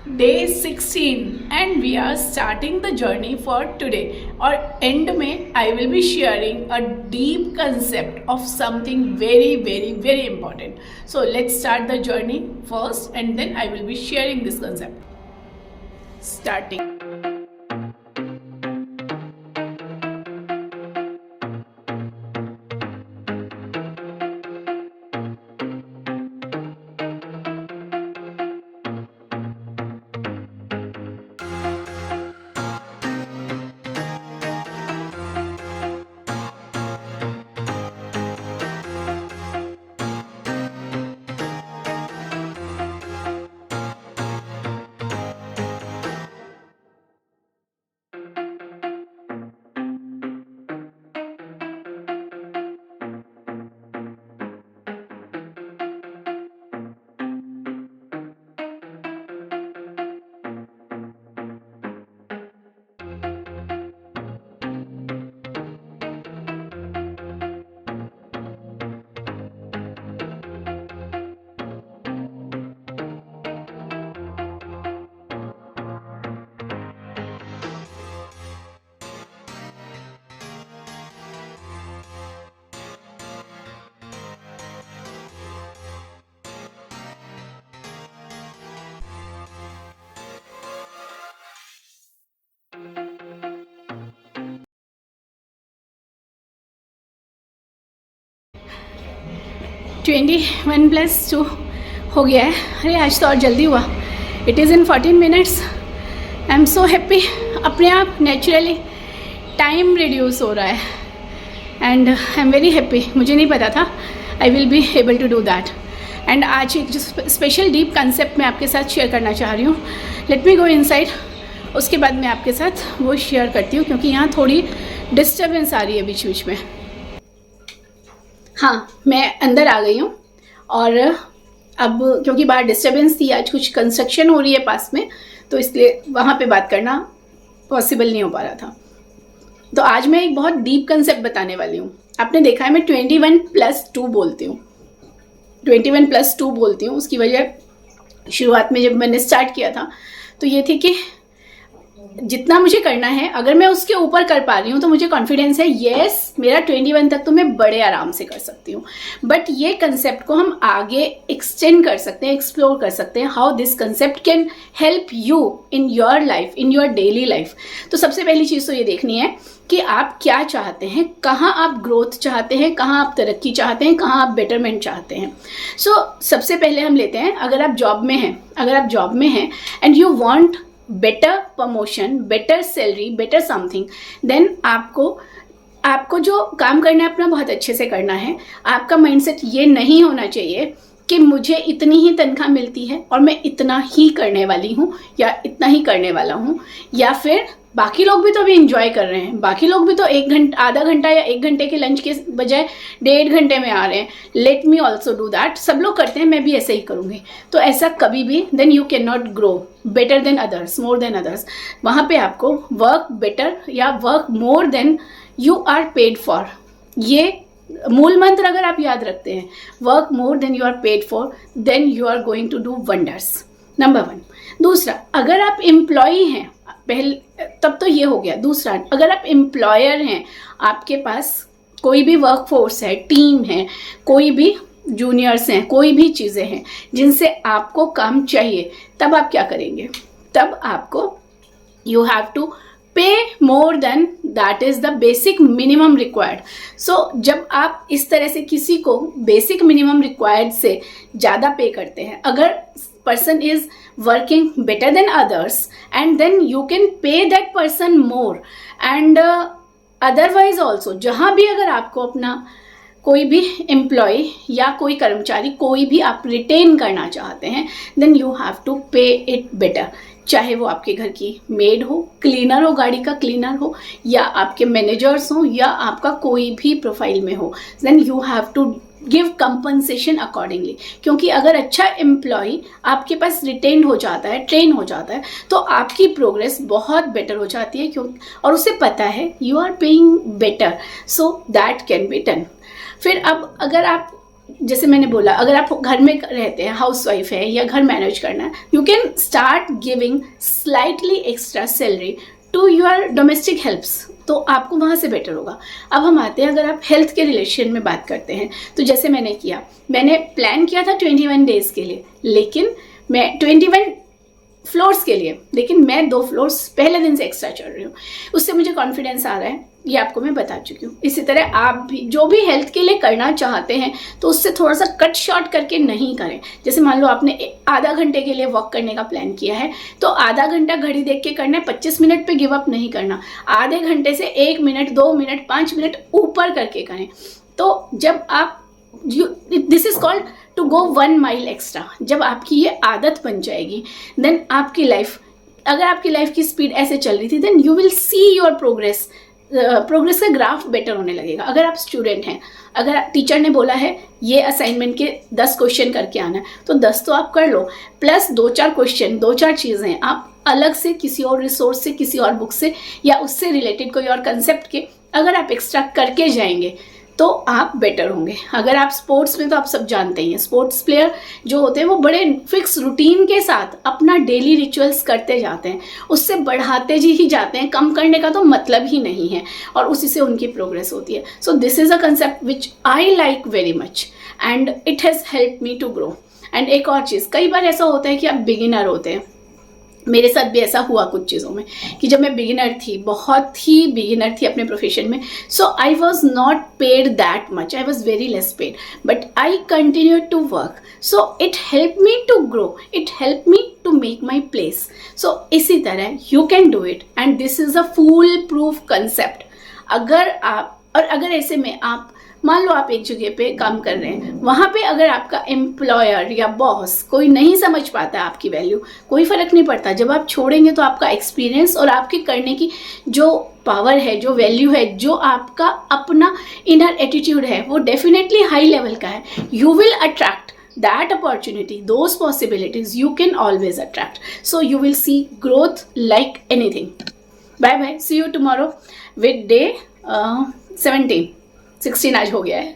Day 16 and we are starting the journey for today. Or end में I will be sharing a deep concept of something very important. So let's start the journey first and then I will be sharing this concept. Starting. 21+2 हो गया है। अरे आज तो और जल्दी हुआ। It is in 14 minutes. I am so happy. अपने आप नेचुरली टाइम रिड्यूस हो रहा है and I am very happy. मुझे नहीं पता था I will be able to do that. And आज एक जो स्पेशल डीप कंसेप्ट मैं आपके साथ शेयर करना चाह रही हूँ। लेट मी गो इनसाइड, उसके बाद मैं आपके साथ वो शेयर करती हूँ क्योंकि यहाँ थोड़ी डिस्टर्बेंस आ रही है बीच बीच में। हाँ, मैं अंदर आ गई हूँ और अब क्योंकि बाहर डिस्टर्बेंस थी, आज कुछ कंस्ट्रक्शन हो रही है पास में, तो इसलिए वहाँ पे बात करना पॉसिबल नहीं हो पा रहा था। तो आज मैं एक बहुत डीप कंसेप्ट बताने वाली हूँ। आपने देखा है मैं 21+2 बोलती हूँ, 21+2 बोलती हूँ। उसकी वजह शुरुआत में जब मैंने स्टार्ट किया था तो ये थी कि जितना मुझे करना है अगर मैं उसके ऊपर कर पा रही हूँ तो मुझे कॉन्फिडेंस है यस मेरा 21 तक तो मैं बड़े आराम से कर सकती हूँ। बट ये कंसेप्ट को हम आगे एक्सटेंड कर सकते हैं, एक्सप्लोर कर सकते हैं, how this concept can help you in your life, in your daily life. तो सबसे पहली चीज़ तो ये देखनी है कि आप क्या चाहते हैं, कहाँ आप ग्रोथ चाहते हैं, कहाँ आप तरक्की चाहते हैं, कहाँ आप बेटरमेंट चाहते हैं। सबसे पहले हम लेते हैं, अगर आप जॉब में हैं and you want better promotion, better salary, better something, then आपको जो काम करना है अपना बहुत अच्छे से करना है। आपका माइंडसेट ये नहीं होना चाहिए कि मुझे इतनी ही तनख्वाह मिलती है और मैं इतना ही करने वाली हूँ या इतना ही करने वाला हूँ, या फिर बाकी लोग भी तो अभी इंजॉय कर रहे हैं, बाकी लोग भी तो आधा घंटा या 1 घंटे के लंच के बजाय 1.5 घंटे में आ रहे हैं, let me also do that. सब लोग करते हैं, मैं भी ऐसे ही करूँगी। तो ऐसा कभी भी, then you can not grow better than others, more than others. वहाँ पे आपको वर्क बेटर या work more than you are paid for, ये मूल मंत्र अगर आप याद रखते हैं, work more than you are paid for, then you are going to do wonders. Number 1। दूसरा, अगर आप एम्प्लॉई हैं, तब तो ये हो गया। दूसरा, अगर आप एम्प्लॉयर हैं, आपके पास कोई भी वर्क फोर्स है, टीम है, कोई भी जूनियर्स हैं, कोई भी चीज़ें हैं जिनसे आपको काम चाहिए, तब आप क्या करेंगे? तब आपको you have to pay more than that is the basic minimum required. So जब आप इस तरह से किसी को बेसिक मिनिमम रिक्वायर्ड से ज़्यादा पे करते हैं, अगर person is working better than others and then you can pay that person more and otherwise also, जहाँ भी अगर आपको अपना कोई भी एम्प्लॉय या कोई कर्मचारी कोई भी आप रिटेन करना चाहते हैं, देन यू हैव टू पे इट बेटर। चाहे वो आपके घर की मेड हो, क्लीनर हो, गाड़ी का क्लीनर हो, या आपके मैनेजर्स हो, या आपका कोई भी प्रोफाइल में हो, then you have to give compensation accordingly. क्योंकि अगर अच्छा एम्प्लॉय आपके पास रिटेन हो जाता है, ट्रेन हो जाता है, तो आपकी प्रोग्रेस बहुत बेटर हो जाती है, क्यों? और उसे पता है you are paying better, so that can be done. फिर अब अगर आप जैसे मैंने बोला, अगर आप घर में रहते हैं, हाउसवाइफ है या घर मैनेज करना है, you can start giving slightly extra salary to your domestic helps, तो आपको वहाँ से बेटर होगा। अब हम आते हैं, अगर आप हेल्थ के रिलेशन में बात करते हैं, तो जैसे मैंने किया, मैंने प्लान किया था 21 डेज के लिए, लेकिन मैं 21 फ्लोर्स के लिए, लेकिन मैं 2 फ्लोर्स पहले दिन से एक्स्ट्रा चढ़ रही हूँ। उससे मुझे कॉन्फिडेंस आ रहा है, ये आपको मैं बता चुकी हूँ। इसी तरह आप भी जो भी हेल्थ के लिए करना चाहते हैं, तो उससे थोड़ा सा कट शॉर्ट करके नहीं करें। जैसे मान लो आपने आधा घंटे के लिए वॉक करने का प्लान किया है, तो आधा घंटा घड़ी देख के करना है, 25 मिनट पे गिव अप नहीं करना। आधे घंटे से 1 मिनट, 2 मिनट, 5 मिनट ऊपर करके करें। तो जब आप this is called to go 1 mile extra. जब आपकी ये आदत बन जाएगी, देन आपकी लाइफ, अगर आपकी लाइफ की स्पीड ऐसे चल रही थी, then you will see your progress का ग्राफ बेटर होने लगेगा। अगर आप स्टूडेंट हैं, अगर टीचर ने बोला है ये असाइनमेंट के 10 क्वेश्चन करके आना है, तो 10 तो आप कर लो, प्लस 2-4 क्वेश्चन, 2-4 चीज़ें आप अलग से किसी और रिसोर्स से, किसी और बुक से या उससे रिलेटेड कोई और कंसेप्ट के अगर आप एक्स्ट्रा करके जाएंगे, तो आप बेटर होंगे। अगर आप स्पोर्ट्स में, तो आप सब जानते ही हैं, स्पोर्ट्स प्लेयर जो होते हैं वो बड़े फिक्स रूटीन के साथ अपना डेली रिचुअल्स करते जाते हैं, उससे बढ़ाते ही जाते हैं, कम करने का तो मतलब ही नहीं है, और उसी से उनकी प्रोग्रेस होती है। So this is a concept which I like very much and it has help me to grow. And एक और चीज़, कई बार ऐसा होता है कि आप बिगिनर होते हैं, मेरे साथ भी ऐसा हुआ कुछ चीज़ों में कि जब मैं बिगिनर थी, बहुत ही बिगिनर थी अपने प्रोफेशन में, so I was not paid that much, I was very less paid, but I continue to work, so it help me to grow, it help me to make my place. So इसी तरह you can do it and this is a full proof concept. अगर ऐसे में आप मान लो आप एक जगह पे काम कर रहे हैं, वहाँ पे अगर आपका एम्प्लॉयर या बॉस कोई नहीं समझ पाता आपकी वैल्यू, कोई फर्क नहीं पड़ता, जब आप छोड़ेंगे तो आपका एक्सपीरियंस और आपके करने की जो पावर है, जो वैल्यू है, जो आपका अपना इनर एटीट्यूड है, वो डेफिनेटली हाई लेवल का है। You will attract that opportunity, those possibilities you can always attract. So you will see growth like anything. Bye bye, see you tomorrow with day 17, 16 आज हो गया है।